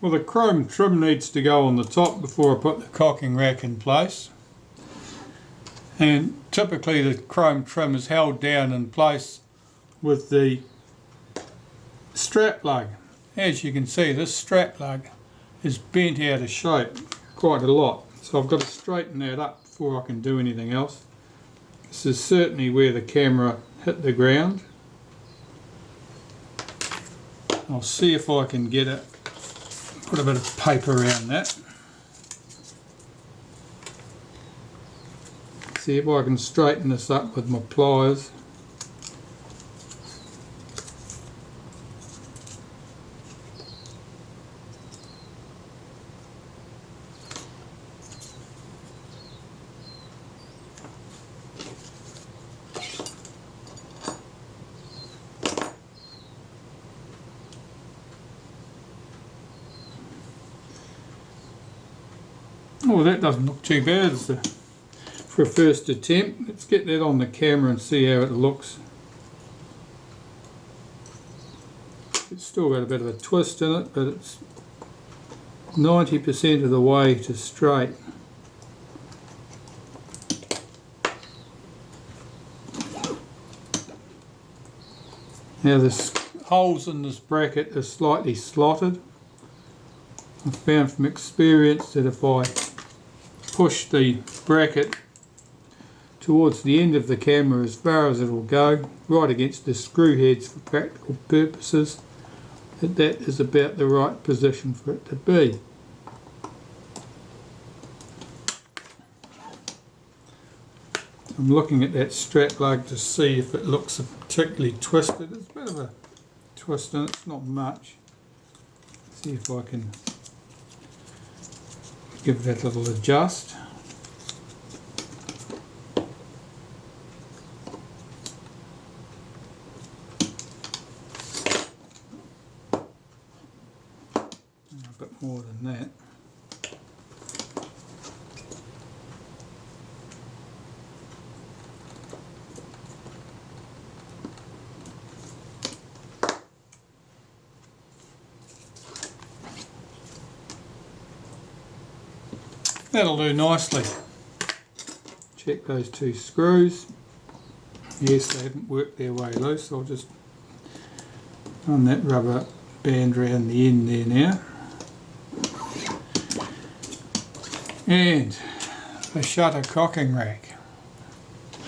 Well, the chrome trim needs to go on the top before I put the cocking rack in place. And typically the chrome trim is held down in place with the strap lug. As you can see, this strap lug is bent out of shape quite a lot. So I've got to straighten that up before I can do anything else. This is certainly where the camera hit the ground. I'll see if I can get it, put a bit of paper around that. See if I can straighten this up with my pliers. Oh, that doesn't look too bad for a first attempt. Let's get that on the camera and see how it looks. It's still got a bit of a twist in it, but it's 90% of the way to straight. Now the holes in this bracket are slightly slotted. I've found from experience that if I push the bracket towards the end of the camera as far as it will go, right against the screw heads for practical purposes, that is about the right position for it to be. I'm looking at that strap lug to see if it looks particularly twisted. There's a bit of a twist in it, it's not much. Let's see if I can give that a little adjust. A bit more than that. That'll do nicely. Check those two screws. Yes, they haven't worked their way loose. I'll just run that rubber band around the end there now. And the shutter cocking rack.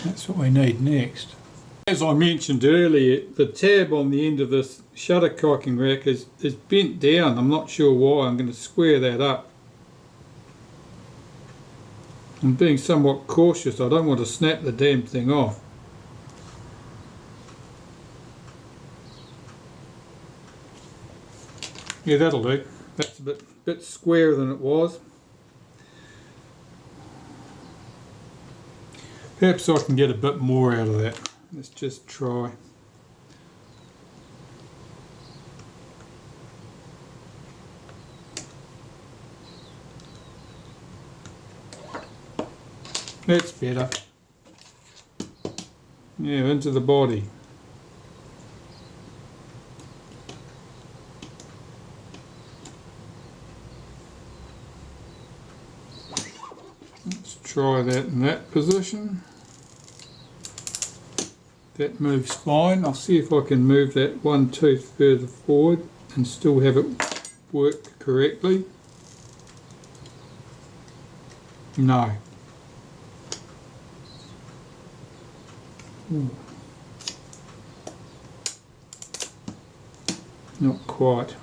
That's what we need next. As I mentioned earlier, the tab on the end of this shutter cocking rack is bent down. I'm not sure why. I'm going to square that up. I'm being somewhat cautious. I don't want to snap the damn thing off. Yeah, that'll do. That's a bit squarer than it was. Perhaps I can get a bit more out of that. Let's just try. That's better. Yeah, into the body. Let's try that in that position. That moves fine. I'll see if I can move that one tooth further forward and still have it work correctly. No. Not quite.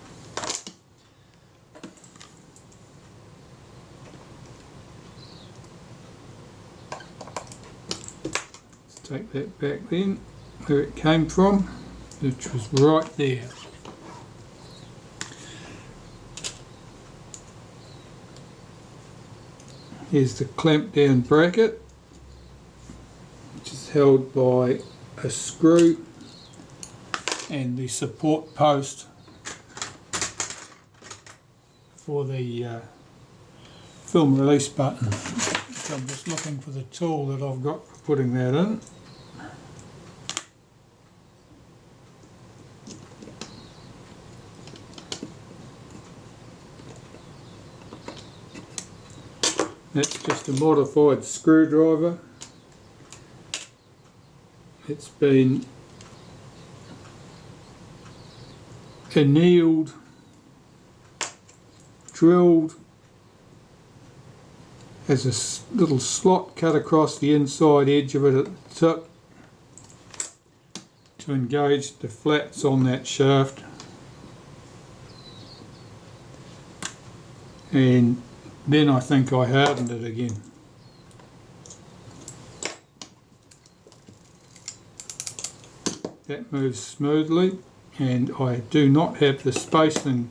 Let's take that back then, where it came from, which was right there. Here's the clamp down bracket, which is held by a screw and the support post for the film release button. So I'm just looking for the tool that I've got for putting that in. That's just a modified screwdriver. It's been annealed, drilled, has a little slot cut across the inside edge of it at the tip to engage the flats on that shaft, and then I think I hardened it again. That moves smoothly, and I do not have the spacing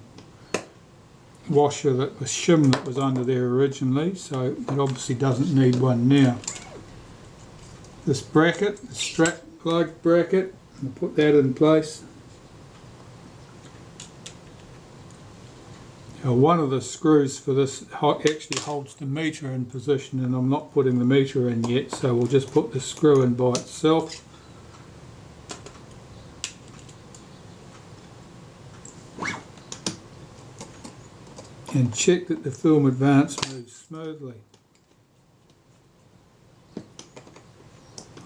washer that was shim that was under there originally, so it obviously doesn't need one now. This bracket, the strap plug bracket, I'll put that in place. Now one of the screws for this actually holds the meter in position, and I'm not putting the meter in yet, so we'll just put the screw in by itself. And check that the film advance moves smoothly,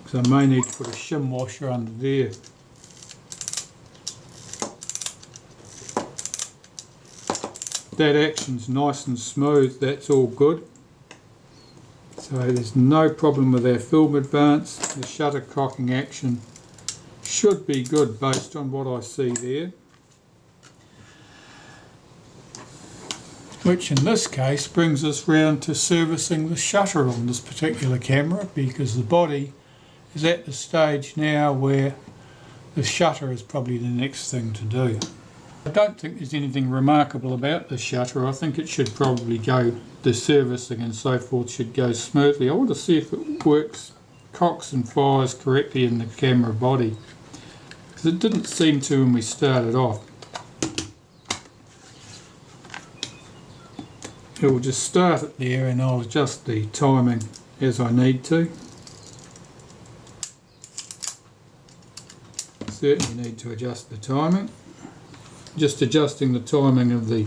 because I may need to put a shim washer under there. That action's nice and smooth, that's all good. So there's no problem with our film advance. The shutter cocking action should be good based on what I see there. Which in this case brings us round to servicing the shutter on this particular camera, because the body is at the stage now where the shutter is probably the next thing to do. I don't think there's anything remarkable about the shutter. I think it should probably go, the servicing and so forth should go smoothly. I want to see if it works, cocks and fires correctly in the camera body, because it didn't seem to when we started off. It will just start it there, and I'll adjust the timing as I need to. Certainly need to adjust the timing. Just adjusting the timing of the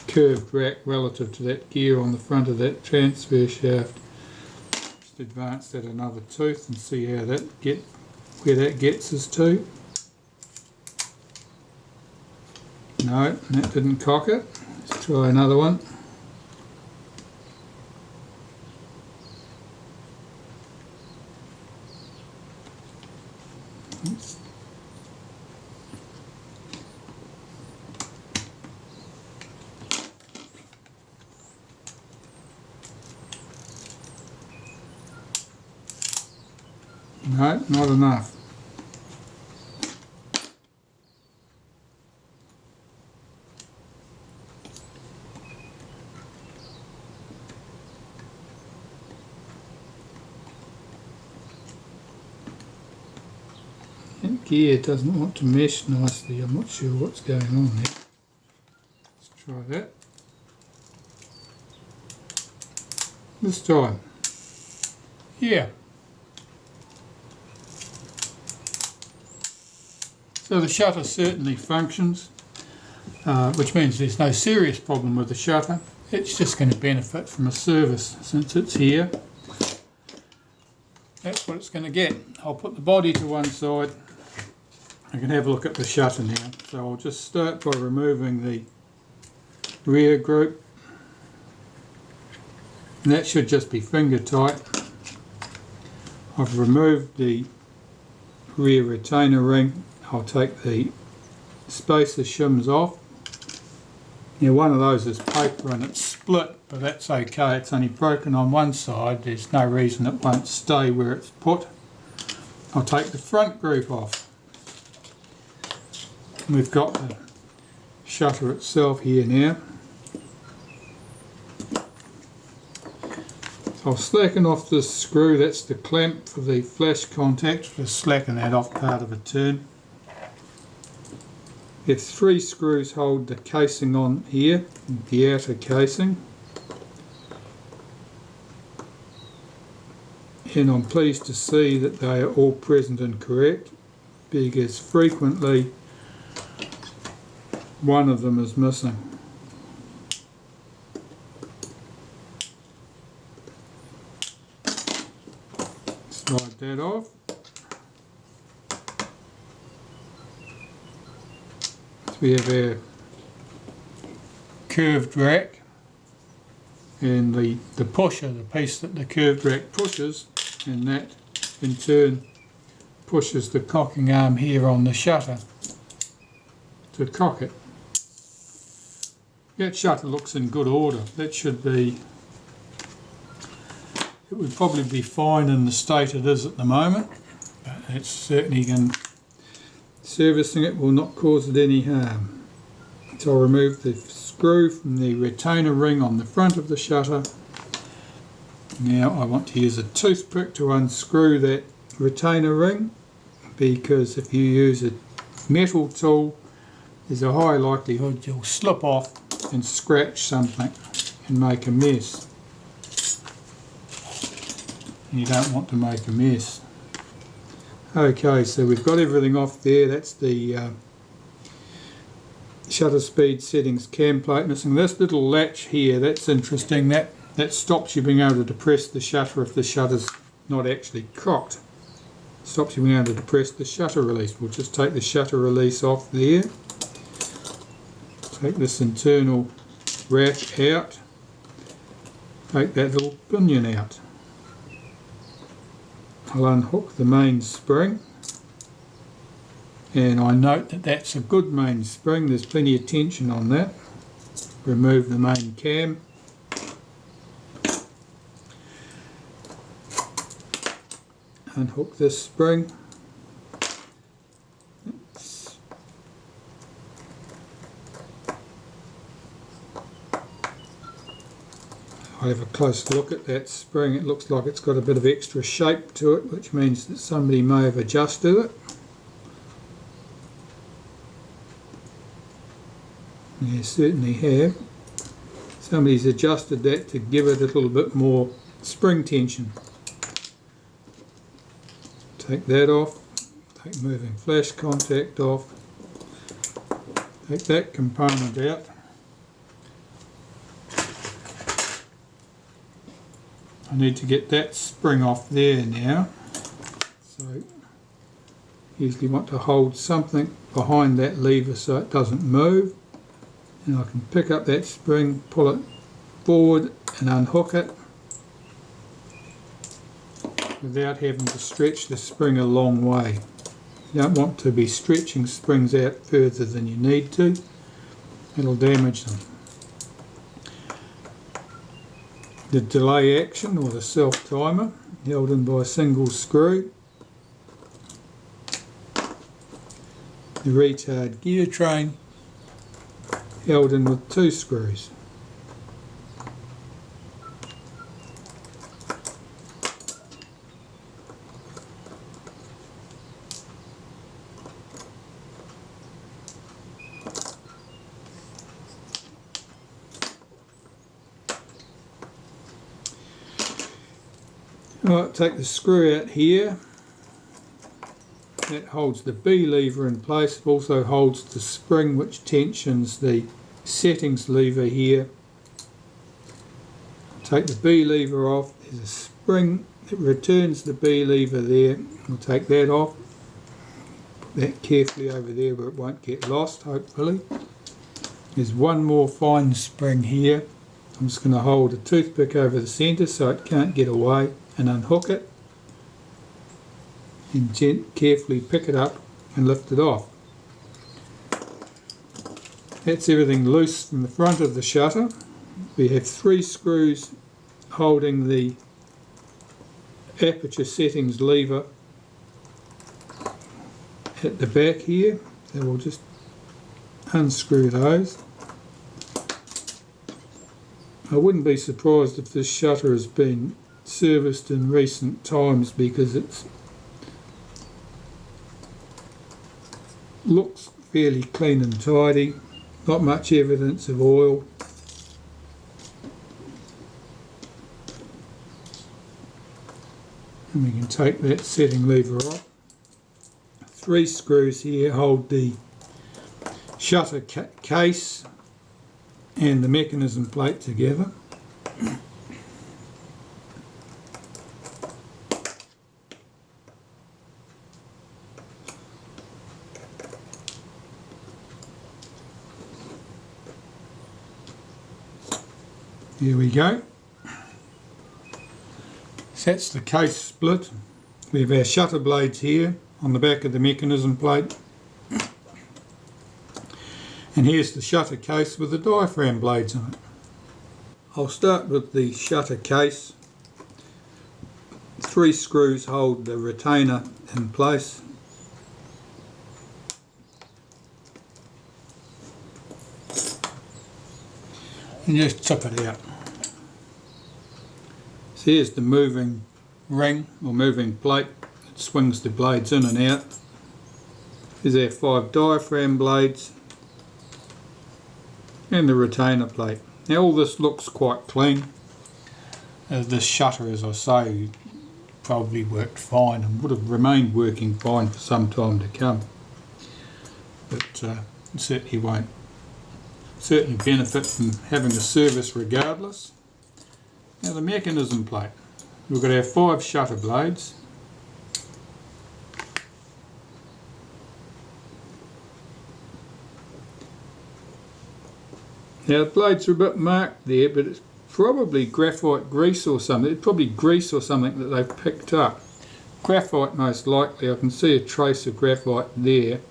curved rack relative to that gear on the front of that transfer shaft. Just advance that another tooth and see how that where that gets us to. No, that didn't cock it. Let's try another one. No, not enough. That gear doesn't want to mesh nicely. I'm not sure what's going on there. Let's try that. This time. Yeah. So the shutter certainly functions, which means there's no serious problem with the shutter. It's just going to benefit from a service since it's here. That's what it's going to get. I'll put the body to one side. I can have a look at the shutter now. So I'll just start by removing the rear group. And that should just be finger tight. I've removed the rear retainer ring. I'll take the spacer shims off. Now one of those is paper and it's split, but that's okay. It's only broken on one side. There's no reason it won't stay where it's put. I'll take the front group off. We've got the shutter itself here now. I'll slacken off this screw. That's the clamp for the flash contact. Just slacken that off part of a turn. There's 3 screws hold the casing on here, the outer casing. And I'm pleased to see that they are all present and correct, because frequently one of them is missing. that off. So we have our curved rack and the pusher, the piece that the curved rack pushes, and that in turn pushes the cocking arm here on the shutter to cock it. That shutter looks in good order. That should be, it would probably be fine in the state it is at the moment, but it's certainly servicing it will not cause it any harm. So I'll remove the screw from the retainer ring on the front of the shutter. Now I want to use a toothpick to unscrew that retainer ring, because if you use a metal tool there's a high likelihood you'll slip off and scratch something and make a mess. And you don't want to make a mess. Okay, so we've got everything off there. That's the shutter speed settings cam plate missing. This little latch here, that's interesting. That stops you being able to depress the shutter if the shutter's not actually cocked. Stops you being able to depress the shutter release. We'll just take the shutter release off there. Take this internal rack out. Take that little pinion out. I'll unhook the main spring, and I note that that's a good main spring. There's plenty of tension on that. Remove the main cam. Unhook this spring. I'll have a close look at that spring. It looks like it's got a bit of extra shape to it, which means that somebody may have adjusted it. Yeah, certainly have. Somebody's adjusted that to give it a little bit more spring tension. Take that off. Take moving flash contact off. Take that component out. I need to get that spring off there now. So usually want to hold something behind that lever so it doesn't move. And I can pick up that spring, pull it forward and unhook it without having to stretch the spring a long way. You don't want to be stretching springs out further than you need to. It'll damage them. The delay action, or the self timer, held in by a single screw. The retard gear train, held in with 2 screws. Right, take the screw out here. That holds the B lever in place. It also holds the spring which tensions the settings lever here. Take the B lever off. There's a spring that returns the B lever there. We'll take that off. Put that carefully over there where it won't get lost, hopefully. There's one more fine spring here. I'm just going to hold a toothpick over the centre so it can't get away, and unhook it and carefully pick it up and lift it off. That's everything loose from the front of the shutter. We have 3 screws holding the aperture settings lever at the back here, so we'll just unscrew those. I wouldn't be surprised if this shutter has been serviced in recent times, because it looks fairly clean and tidy, not much evidence of oil. And we can take that setting lever off. 3 screws here hold the shutter case and the mechanism plate together. Here we go. So that's the case split. We have our shutter blades here on the back of the mechanism plate. And here's the shutter case with the diaphragm blades on it. I'll start with the shutter case. 3 screws hold the retainer in place. And just tip it out. So here's the moving ring or moving plate that swings the blades in and out. Here's our 5 diaphragm blades and the retainer plate. Now all this looks quite clean. This shutter, as I say, probably worked fine and would have remained working fine for some time to come. But it certainly benefit from having a service regardless. Now the mechanism plate. We've got our 5 shutter blades. Now the blades are a bit marked there, but it's probably graphite grease or something. It's probably grease or something that they've picked up. Graphite most likely. I can see a trace of graphite there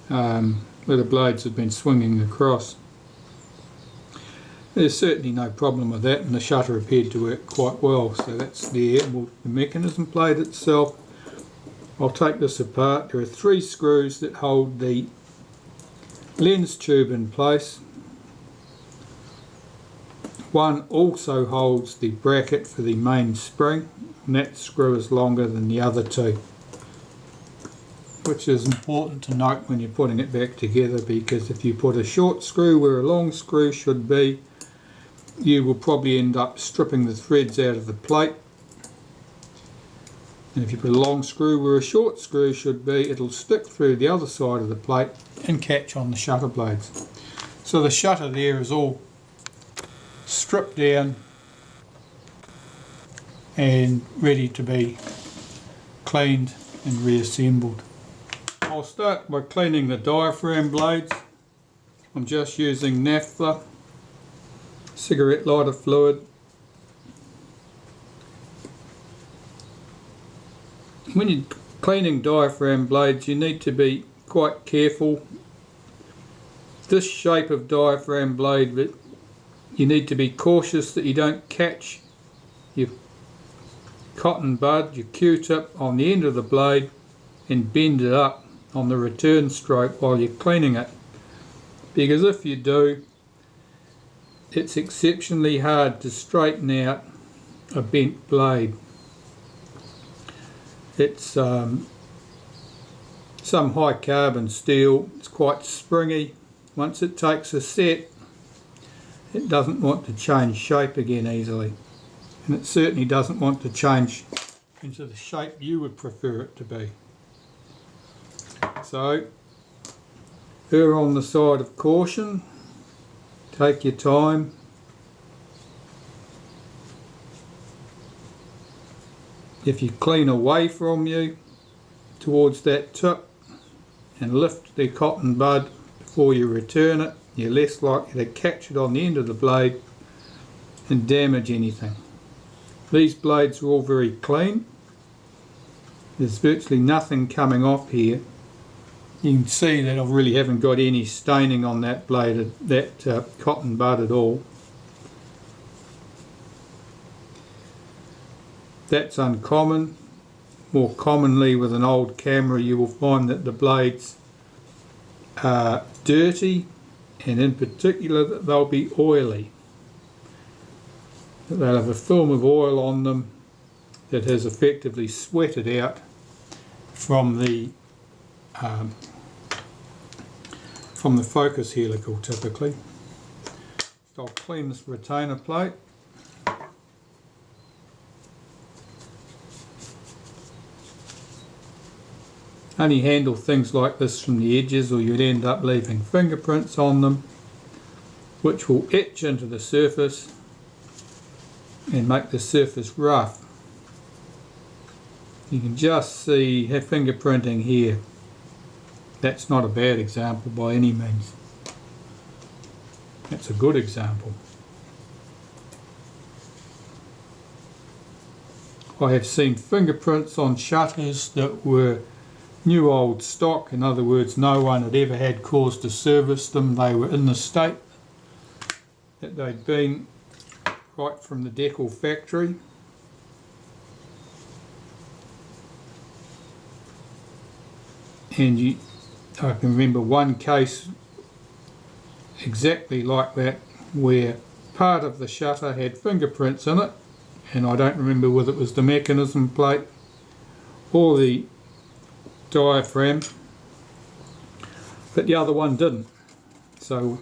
where the blades have been swinging across. There's certainly no problem with that, and the shutter appeared to work quite well, so that's there. Well, the mechanism plate itself, I'll take this apart. There are 3 screws that hold the lens tube in place. One also holds the bracket for the main spring, and that screw is longer than the other 2, which is important to note when you're putting it back together, because if you put a short screw where a long screw should be, you will probably end up stripping the threads out of the plate. And if you put a long screw where a short screw should be, it'll stick through the other side of the plate and catch on the shutter blades. So the shutter there is all stripped down and ready to be cleaned and reassembled. I'll start by cleaning the diaphragm blades. I'm just using naphtha, cigarette lighter fluid. When you're cleaning diaphragm blades, you need to be quite careful. This shape of diaphragm blade, you need to be cautious that you don't catch your cotton bud, your Q-tip on the end of the blade and bend it up on the return stroke while you're cleaning it, because if you do, it's exceptionally hard to straighten out a bent blade. It's some high carbon steel. It's quite springy. Once it takes a set, it doesn't want to change shape again easily, and it certainly doesn't want to change into the shape you would prefer it to be. So err on the side of caution. Take your time. If you clean away from you towards that tip and lift the cotton bud before you return it, you're less likely to catch it on the end of the blade and damage anything. These blades are all very clean. There's virtually nothing coming off here. You can see that I really haven't got any staining on that blade, that cotton bud at all. That's uncommon. More commonly with an old camera you will find that the blades are dirty, and in particular that they'll be oily. They'll have a film of oil on them that has effectively sweated out from the focus helical typically. So I'll clean this retainer plate. Only handle things like this from the edges or you'd end up leaving fingerprints on them, which will etch into the surface and make the surface rough. You can just see fingerprinting here. That's not a bad example by any means. That's a good example. I have seen fingerprints on shutters that were new old stock. In other words, no one had ever had cause to service them. They were in the state that they'd been right from the decal factory. And I can remember one case exactly like that, where part of the shutter had fingerprints in it, and I don't remember whether it was the mechanism plate or the diaphragm, but the other one didn't. So,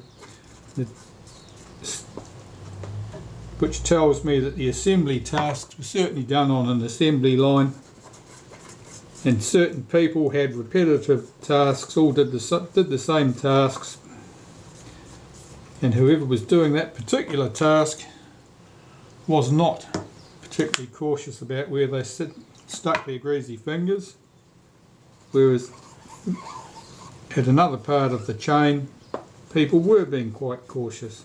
which tells me that the assembly tasks were certainly done on an assembly line, and certain people had repetitive tasks, all did the same tasks, and whoever was doing that particular task was not particularly cautious about where they stuck their greasy fingers, whereas at another part of the chain people were being quite cautious.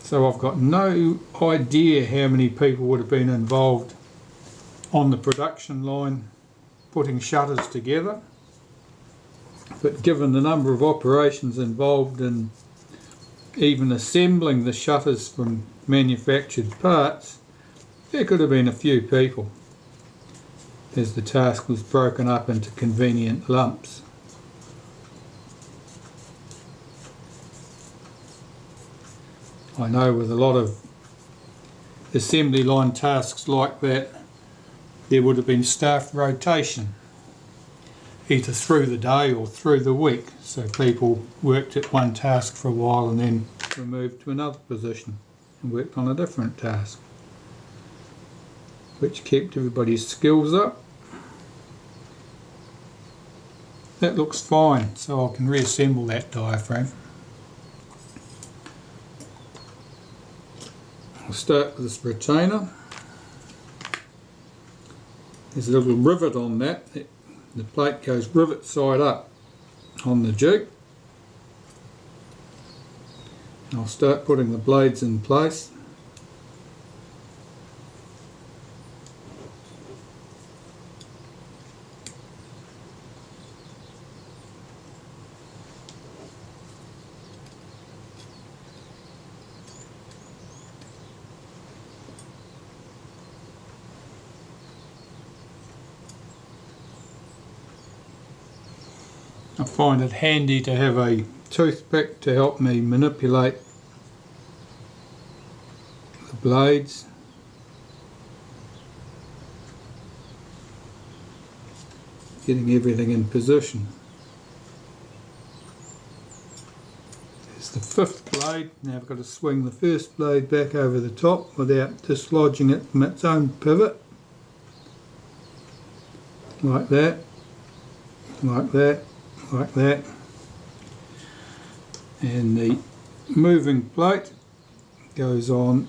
So I've got no idea how many people would have been involved on the production line putting shutters together, but given the number of operations involved in even assembling the shutters from manufactured parts, there could have been a few people, as the task was broken up into convenient lumps. I know with a lot of assembly line tasks like that, there would have been staff rotation, either through the day or through the week, so people worked at one task for a while and then were moved to another position and worked on a different task, which kept everybody's skills up. That looks fine, so I can reassemble that diaphragm. I'll start with this retainer. There's a little rivet on that. The plate goes rivet side up on the jig. I'll start putting the blades in place. I find it handy to have a toothpick to help me manipulate the blades. Getting everything in position. There's the fifth blade. Now I've got to swing the first blade back over the top without dislodging it from its own pivot. Like that, like that, like that. And the moving plate goes on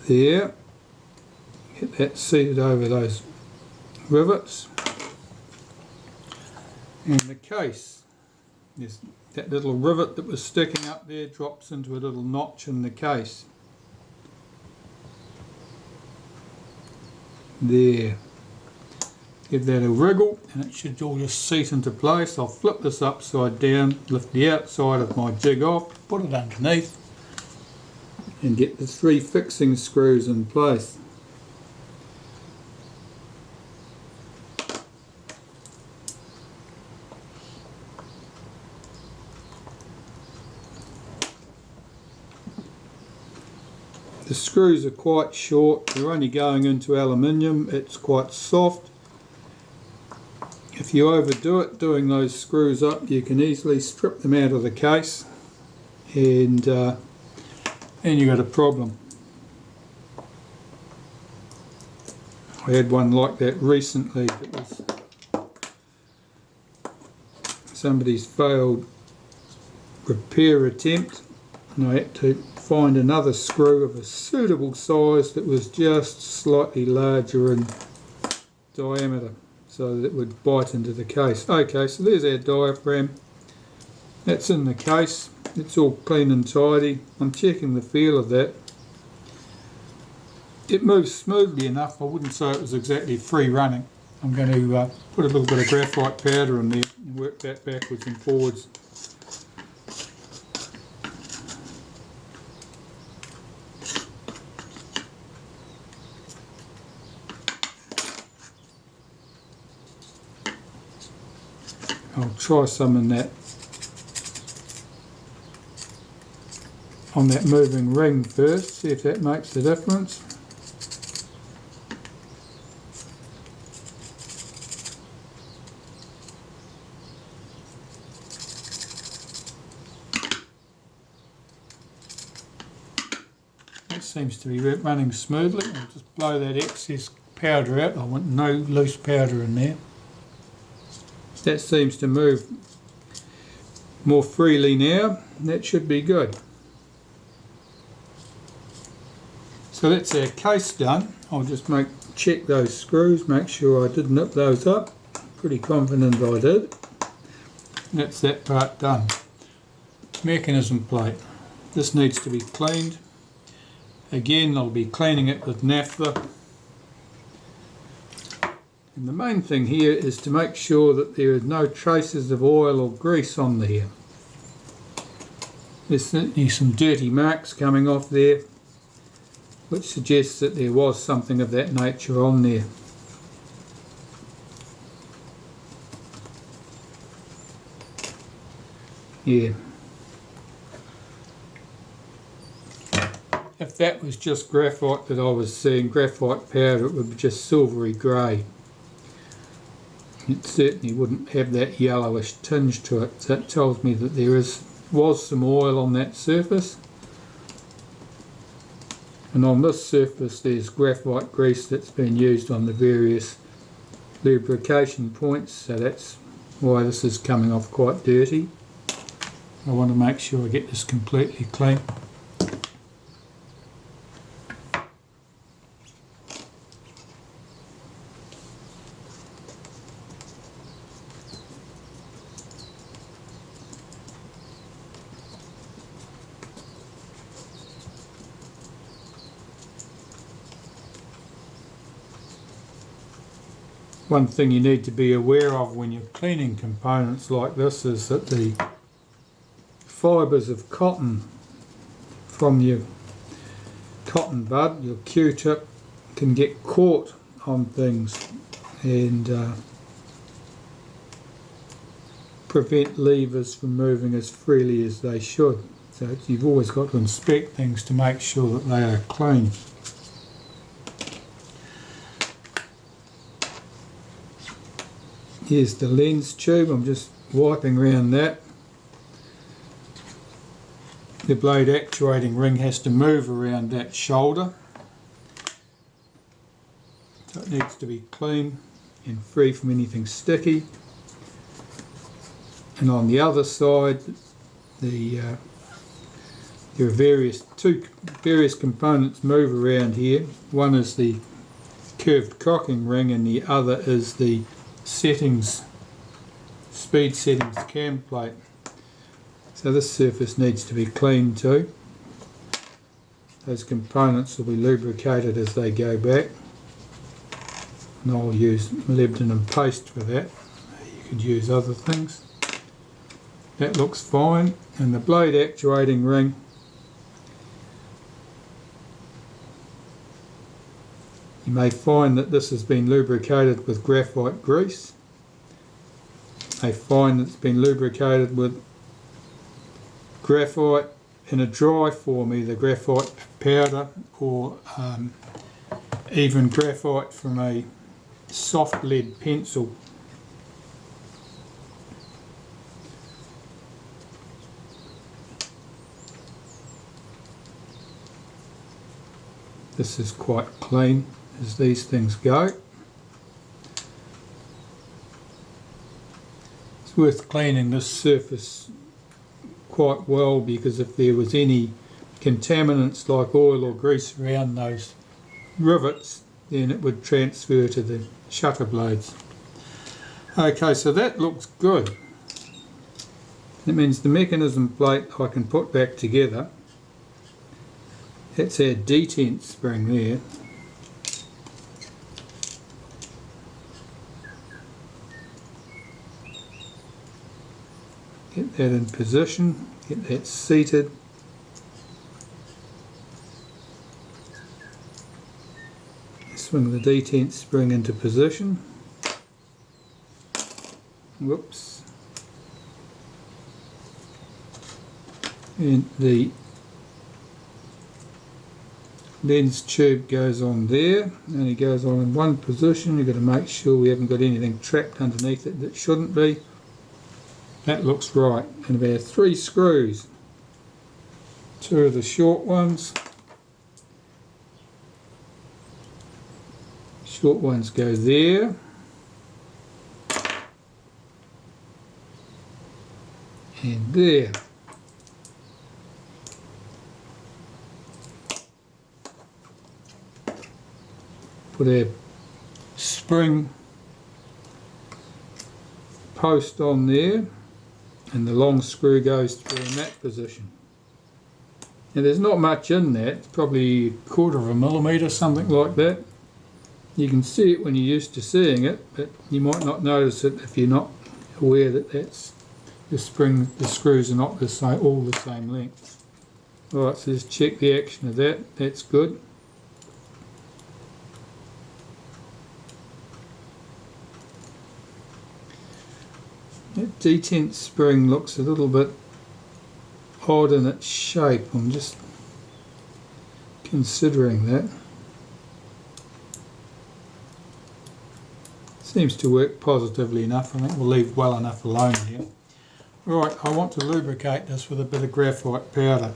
there. Get that seated over those rivets. And the case, is that little rivet that was sticking up there drops into a little notch in the case. There. Give that a wriggle and it should all just seat into place. I'll flip this upside down, lift the outside of my jig off, put it underneath and get the 3 fixing screws in place. The screws are quite short, they're only going into aluminium, it's quite soft. If you overdo it doing those screws up, you can easily strip them out of the case and you've got a problem. I had one like that recently. It was somebody's failed repair attempt and I had to find another screw of a suitable size that was just slightly larger in diameter, so that it would bite into the case. Okay, so there's our diaphragm. That's in the case, it's all clean and tidy. I'm checking the feel of that. It moves smoothly enough. I wouldn't say it was exactly free running. I'm going to put a little bit of graphite powder in there and work that backwards and forwards. I'll try some in that on that moving ring first, see if that makes a difference. That seems to be running smoothly. I'll just blow that excess powder out. I want no loose powder in there. That seems to move more freely now. That should be good. So that's our case done. I'll just check those screws, make sure I did nip those up. Pretty confident I did. That's that part done. Mechanism plate. This needs to be cleaned. Again, I'll be cleaning it with naphtha. And the main thing here is to make sure that there are no traces of oil or grease on there. There's certainly some dirty marks coming off there, which suggests that there was something of that nature on there. Yeah. If that was just graphite that I was seeing, graphite powder, it would be just silvery grey. It certainly wouldn't have that yellowish tinge to it. So that tells me that there was some oil on that surface. And on this surface there's graphite grease that's been used on the various lubrication points, so that's why this is coming off quite dirty. I want to make sure I get this completely clean. One thing you need to be aware of when you're cleaning components like this is that the fibres of cotton from your cotton bud, your Q-tip, can get caught on things and prevent levers from moving as freely as they should. So you've always got to inspect things to make sure that they are clean. Here's the lens tube. I'm just wiping around that. The blade actuating ring has to move around that shoulder. So it needs to be clean and free from anything sticky. And on the other side, there are various components move around here. One is the curved cocking ring and the other is the speed settings cam plate. So this surface needs to be cleaned too. Those components will be lubricated as they go back, and I'll use molybdenum paste for that. You could use other things. That looks fine. And the blade actuating ring, you may find that this has been lubricated with graphite grease. You may find it's been lubricated with graphite in a dry form, either graphite powder or even graphite from a soft lead pencil. This is quite clean as these things go. It's worth cleaning this surface quite well, because if there was any contaminants like oil or grease around those rivets, then it would transfer to the shutter blades. Okay, so that looks good. That means the mechanism plate I can put back together. That's our detent spring there. Get that in position, get that seated. Swing the detent spring into position. Whoops. And the lens tube goes on there, and it goes on in one position. You've got to make sure we haven't got anything trapped underneath it that shouldn't be. That looks right. And about 3 screws. 2 of the short ones. Short ones go there. And there. Put our spring post on there, and the long screw goes through in that position. Now there's not much in that, it's probably 1/4 of a millimetre, something like that. You can see it when you're used to seeing it, but you might not notice it if you're not aware that that's the spring. The screws are not all the same length. Alright, so just check the action of that, that's good. That detent spring looks a little bit odd in its shape. I'm just considering that. Seems to work positively enough. I think we'll leave well enough alone here. Right, I want to lubricate this with a bit of graphite powder.